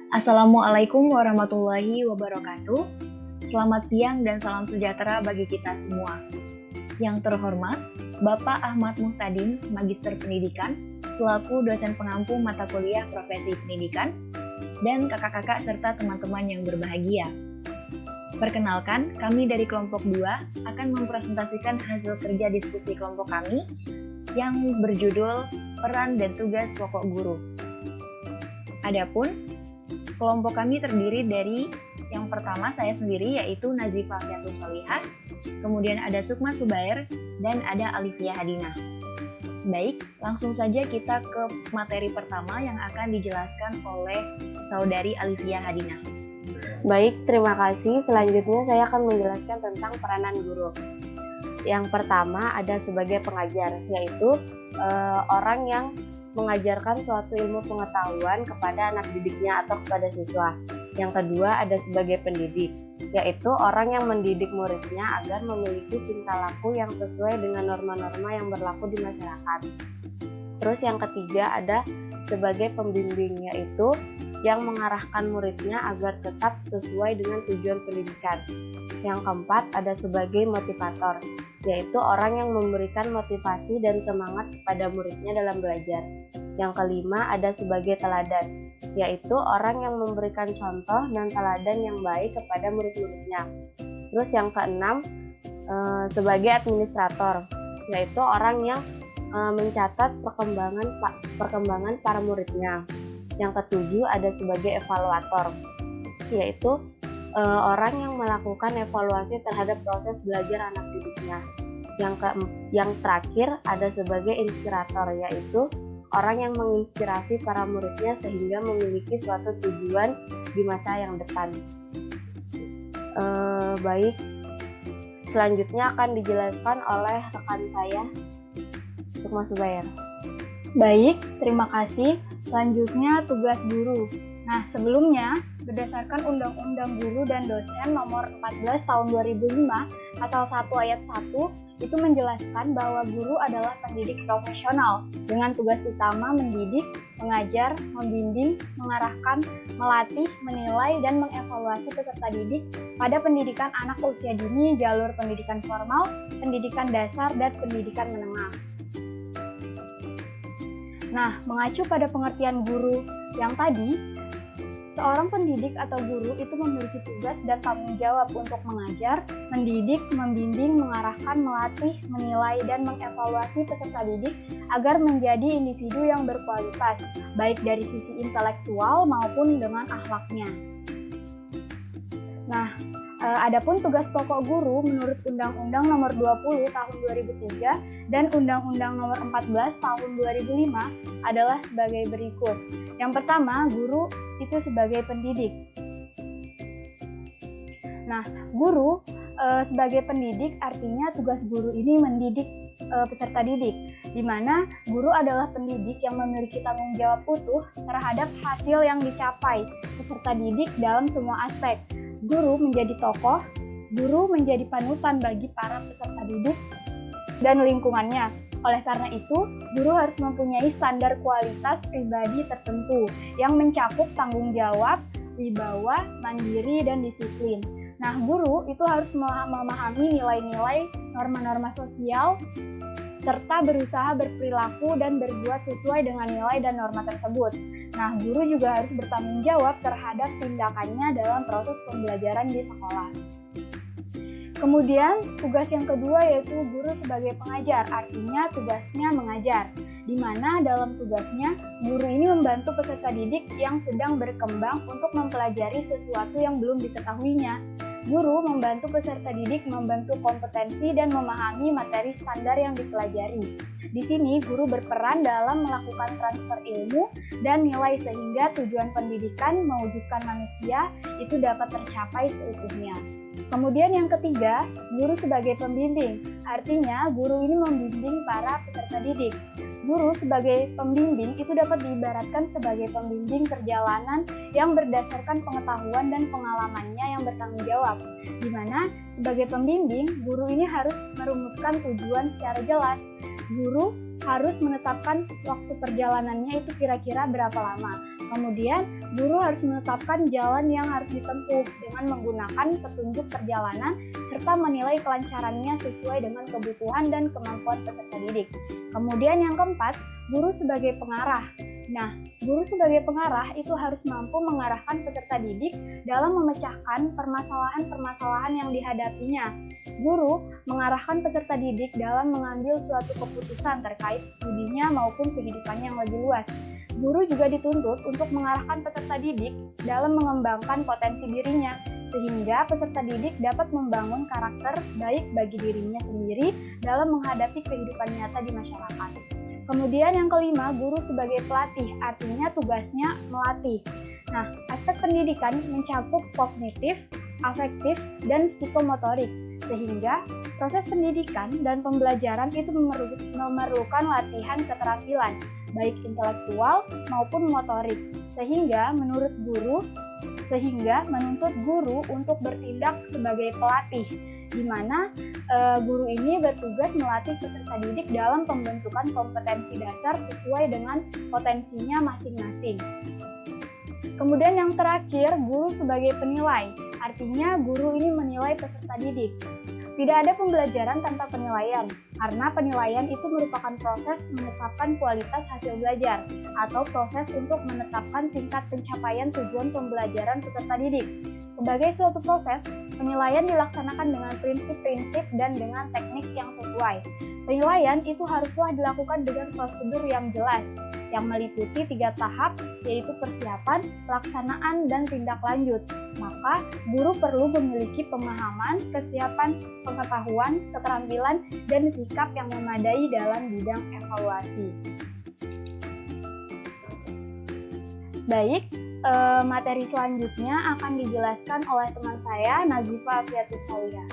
Assalamualaikum warahmatullahi wabarakatuh. Selamat siang dan salam sejahtera bagi kita semua. Yang terhormat, Bapak Ahmad Muhtadin, Magister Pendidikan, selaku dosen pengampu mata kuliah Profesi Pendidikan, dan kakak-kakak serta teman-teman yang berbahagia. Perkenalkan, kami dari kelompok 2 akan mempresentasikan hasil kerja diskusi kelompok kami yang berjudul Peran dan Tugas Pokok Guru. Adapun kelompok kami terdiri dari yang pertama saya sendiri yaitu Nazifah Fiatus Solihah, kemudian ada Sukma Subair, dan ada Alifia Hadinah. Baik, langsung saja kita ke materi pertama yang akan dijelaskan oleh Saudari Alifia Hadinah. Baik, terima kasih. Selanjutnya saya akan menjelaskan tentang peranan guru. Yang pertama ada sebagai pengajar, yaitu orang yang mengajarkan suatu ilmu pengetahuan kepada anak didiknya atau kepada siswa. Yang kedua ada sebagai pendidik, yaitu orang yang mendidik muridnya agar memiliki tingkah laku yang sesuai dengan norma-norma yang berlaku di masyarakat. Terus yang ketiga ada sebagai pembimbing, yaitu yang mengarahkan muridnya agar tetap sesuai dengan tujuan pendidikan. Yang keempat ada sebagai motivator, yaitu orang yang memberikan motivasi dan semangat kepada muridnya dalam belajar. Yang kelima ada sebagai teladan, yaitu orang yang memberikan contoh dan teladan yang baik kepada murid-muridnya. Terus yang keenam sebagai administrator, yaitu orang yang mencatat perkembangan para muridnya. Yang ketujuh ada sebagai evaluator, yaitu orang yang melakukan evaluasi terhadap proses belajar anak didiknya. Yang terakhir ada sebagai inspirator, yaitu orang yang menginspirasi para muridnya sehingga memiliki suatu tujuan di masa yang depan. Baik, selanjutnya akan dijelaskan oleh rekan saya, Sukma Subair. Baik, terima kasih. Selanjutnya tugas guru. Nah, sebelumnya berdasarkan Undang-Undang Guru dan Dosen Nomor 14 Tahun 2005, Pasal 1 Ayat 1, itu menjelaskan bahwa guru adalah pendidik profesional dengan tugas utama mendidik, mengajar, membimbing, mengarahkan, melatih, menilai, dan mengevaluasi peserta didik pada pendidikan anak usia dini, jalur pendidikan formal, pendidikan dasar, dan pendidikan menengah. Nah, mengacu pada pengertian guru yang tadi, seorang pendidik atau guru itu memiliki tugas dan tanggung jawab untuk mengajar, mendidik, membimbing, mengarahkan, melatih, menilai, dan mengevaluasi peserta didik agar menjadi individu yang berkualitas, baik dari sisi intelektual maupun dengan akhlaknya. Nah, adapun tugas pokok guru menurut Undang-Undang Nomor 20 Tahun 2003 dan Undang-Undang Nomor 14 Tahun 2005 adalah sebagai berikut. Yang pertama, guru itu sebagai pendidik. Nah, guru sebagai pendidik artinya tugas guru ini mendidik peserta didik, di mana guru adalah pendidik yang memiliki tanggung jawab utuh terhadap hasil yang dicapai peserta didik dalam semua aspek. Guru menjadi tokoh, guru menjadi panutan bagi para peserta didik dan lingkungannya. Oleh karena itu, guru harus mempunyai standar kualitas pribadi tertentu yang mencakup tanggung jawab, wibawa, mandiri, dan disiplin. Nah, guru itu harus memahami nilai-nilai, norma-norma sosial, serta berusaha berperilaku dan berbuat sesuai dengan nilai dan norma tersebut. Nah, guru juga harus bertanggung jawab terhadap tindakannya dalam proses pembelajaran di sekolah. Kemudian, tugas yang kedua yaitu guru sebagai pengajar, artinya tugasnya mengajar, di mana dalam tugasnya, guru ini membantu peserta didik yang sedang berkembang untuk mempelajari sesuatu yang belum diketahuinya. Guru membantu peserta didik membantu kompetensi dan memahami materi standar yang dipelajari. Di sini, guru berperan dalam melakukan transfer ilmu dan nilai sehingga tujuan pendidikan mewujudkan manusia itu dapat tercapai seutuhnya. Kemudian yang ketiga, guru sebagai pembimbing. Artinya, guru ini membimbing para peserta didik. Guru sebagai pembimbing itu dapat diibaratkan sebagai pembimbing perjalanan yang berdasarkan pengetahuan dan pengalamannya yang bertanggung jawab. Di mana sebagai pembimbing, guru ini harus merumuskan tujuan secara jelas. Guru harus menetapkan waktu perjalanannya itu kira-kira berapa lama. Kemudian, guru harus menetapkan jalan yang harus ditempuh dengan menggunakan petunjuk perjalanan serta menilai kelancarannya sesuai dengan kebutuhan dan kemampuan peserta didik. Kemudian yang keempat, guru sebagai pengarah. Nah, guru sebagai pengarah itu harus mampu mengarahkan peserta didik dalam memecahkan permasalahan-permasalahan yang dihadapinya. Guru mengarahkan peserta didik dalam mengambil suatu keputusan terkait studinya maupun kehidupannya yang lebih luas. Guru juga dituntut untuk mengarahkan peserta didik dalam mengembangkan potensi dirinya, sehingga peserta didik dapat membangun karakter baik bagi dirinya sendiri dalam menghadapi kehidupan nyata di masyarakat. Kemudian yang kelima, guru sebagai pelatih, artinya tugasnya melatih. Nah, aspek pendidikan mencakup kognitif, afektif, dan psikomotorik, sehingga proses pendidikan dan pembelajaran itu memerlukan latihan keterampilan, baik intelektual maupun motorik, sehingga menuntut guru untuk bertindak sebagai pelatih, di mana guru ini bertugas melatih peserta didik dalam pembentukan kompetensi dasar sesuai dengan potensinya masing-masing. Kemudian yang terakhir, guru sebagai penilai, artinya guru ini menilai peserta didik. Tidak ada pembelajaran tanpa penilaian, karena penilaian itu merupakan proses menetapkan kualitas hasil belajar, atau proses untuk menetapkan tingkat pencapaian tujuan pembelajaran peserta didik. Sebagai suatu proses, penilaian dilaksanakan dengan prinsip-prinsip dan dengan teknik yang sesuai. Penilaian itu haruslah dilakukan dengan prosedur yang jelas, yang meliputi 3 tahap, yaitu persiapan, pelaksanaan, dan tindak lanjut. Maka, guru perlu memiliki pemahaman, kesiapan, pengetahuan, keterampilan, dan sikap yang memadai dalam bidang evaluasi. Baik, materi selanjutnya akan dijelaskan oleh teman saya, Nazifa Afiatus Saulia.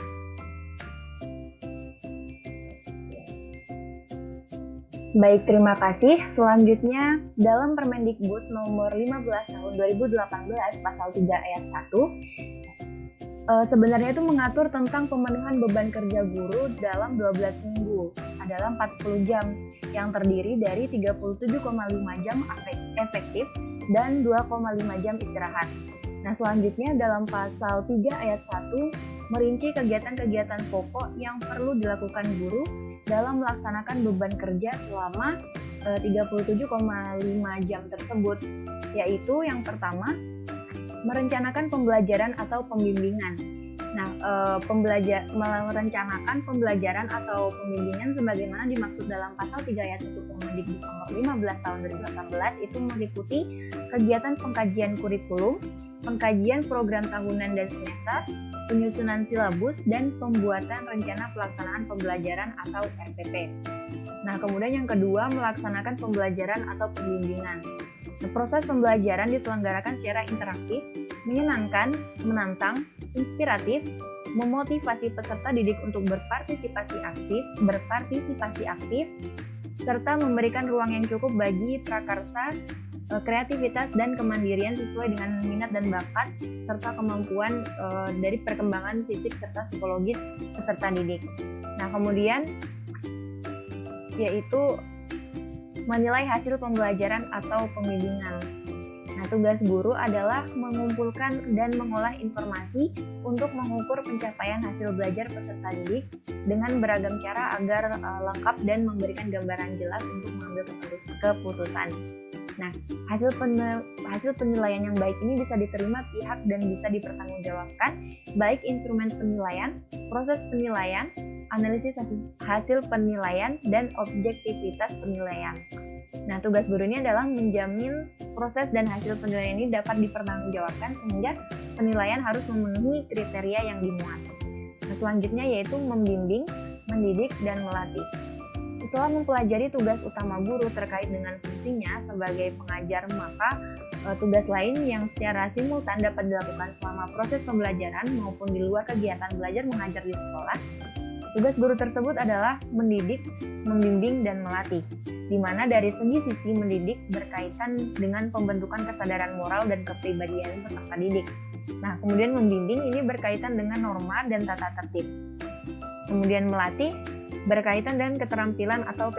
Baik, terima kasih. Selanjutnya, dalam Permendikbud nomor 15 tahun 2018 pasal 3 ayat 1, sebenarnya itu mengatur tentang pemenuhan beban kerja guru dalam 12 minggu adalah 40 jam yang terdiri dari 37,5 jam efektif dan 2,5 jam istirahat. Nah, selanjutnya dalam pasal 3 ayat 1 merinci kegiatan-kegiatan pokok yang perlu dilakukan guru dalam melaksanakan beban kerja selama 37,5 jam tersebut, yaitu yang pertama, merencanakan pembelajaran atau pembimbingan. Nah, merencanakan pembelajaran atau pembimbingan sebagaimana dimaksud dalam pasal 3 ayat 1 Permendikbud nomor 15 tahun 2018 itu meliputi kegiatan pengkajian kurikulum, pengkajian program tahunan dan semester, penyusunan silabus, dan pembuatan rencana pelaksanaan pembelajaran atau RPP. Nah, kemudian yang kedua, melaksanakan pembelajaran atau pembimbingan. Proses pembelajaran diselenggarakan secara interaktif, menyenangkan, menantang, inspiratif, memotivasi peserta didik untuk berpartisipasi aktif, serta memberikan ruang yang cukup bagi prakarsa, kreativitas, dan kemandirian sesuai dengan minat dan bakat, serta kemampuan dari perkembangan fisik serta psikologis peserta didik. Nah, kemudian yaitu menilai hasil pembelajaran atau pembimbingan. Nah, tugas guru adalah mengumpulkan dan mengolah informasi untuk mengukur pencapaian hasil belajar peserta didik dengan beragam cara agar lengkap dan memberikan gambaran jelas untuk mengambil keputusan. Nah, hasil penilaian yang baik ini bisa diterima pihak dan bisa dipertanggungjawabkan, baik instrumen penilaian, proses penilaian, analisis hasil penilaian, dan objektivitas penilaian. Nah, tugas guru ini adalah menjamin proses dan hasil penilaian ini dapat dipertanggungjawabkan sehingga penilaian harus memenuhi kriteria yang dimuat. Nah, selanjutnya yaitu membimbing, mendidik, dan melatih. Setelah mempelajari tugas utama guru terkait dengan fungsinya sebagai pengajar, maka tugas lain yang secara simultan dapat dilakukan selama proses pembelajaran maupun di luar kegiatan belajar mengajar di sekolah. Tugas guru tersebut adalah mendidik, membimbing, dan melatih, di mana dari sisi mendidik berkaitan dengan pembentukan kesadaran moral dan kepribadian peserta didik. Nah, kemudian membimbing ini berkaitan dengan norma dan tata tertib. Kemudian melatih berkaitan dengan keterampilan atau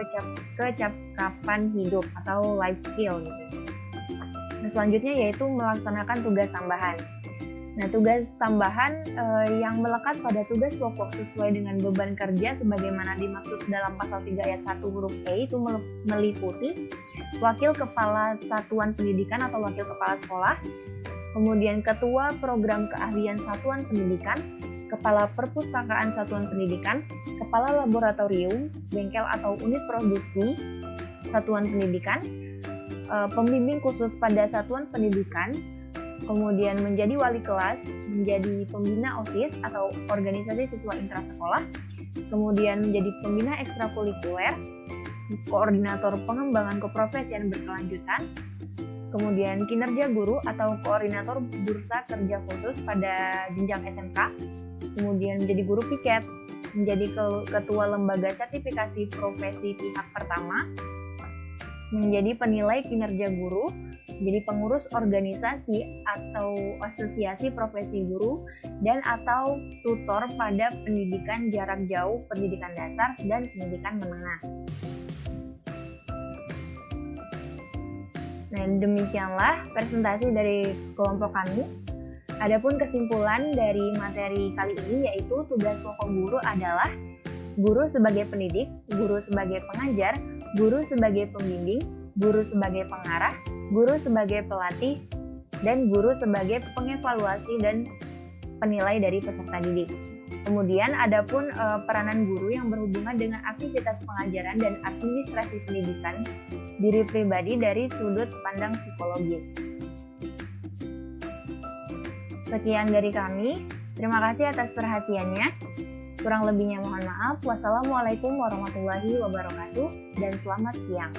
kecakapan hidup atau life skill gitu. Nah, selanjutnya yaitu melaksanakan tugas tambahan. Nah, tugas tambahan yang melekat pada tugas pokok sesuai dengan beban kerja sebagaimana dimaksud dalam pasal 3 ayat 1 huruf E itu meliputi wakil kepala satuan pendidikan atau wakil kepala sekolah, kemudian ketua program keahlian satuan pendidikan, kepala perpustakaan satuan pendidikan, kepala laboratorium, bengkel atau unit produksi satuan pendidikan, pembimbing khusus pada satuan pendidikan, kemudian menjadi wali kelas, menjadi pembina OSIS atau organisasi siswa intrasekolah, kemudian menjadi pembina ekstrakurikuler, koordinator pengembangan keprofesian berkelanjutan, kemudian kinerja guru atau koordinator bursa kerja khusus pada jenjang SMK, kemudian menjadi guru piket, menjadi ketua lembaga sertifikasi profesi pihak pertama, menjadi penilai kinerja guru, menjadi pengurus organisasi atau asosiasi profesi guru, dan atau tutor pada pendidikan jarak jauh, pendidikan dasar, dan pendidikan menengah. Nah, demikianlah presentasi dari kelompok kami. Adapun kesimpulan dari materi kali ini yaitu tugas pokok guru adalah guru sebagai pendidik, guru sebagai pengajar, guru sebagai pembimbing, guru sebagai pengarah, guru sebagai pelatih, dan guru sebagai pengevaluasi dan penilai dari peserta didik. Kemudian adapun peranan guru yang berhubungan dengan aktivitas pengajaran dan administrasi pendidikan diri pribadi dari sudut pandang psikologis. Sekian dari kami. Terima kasih atas perhatiannya. Kurang lebihnya mohon maaf. Wassalamualaikum warahmatullahi wabarakatuh dan selamat siang.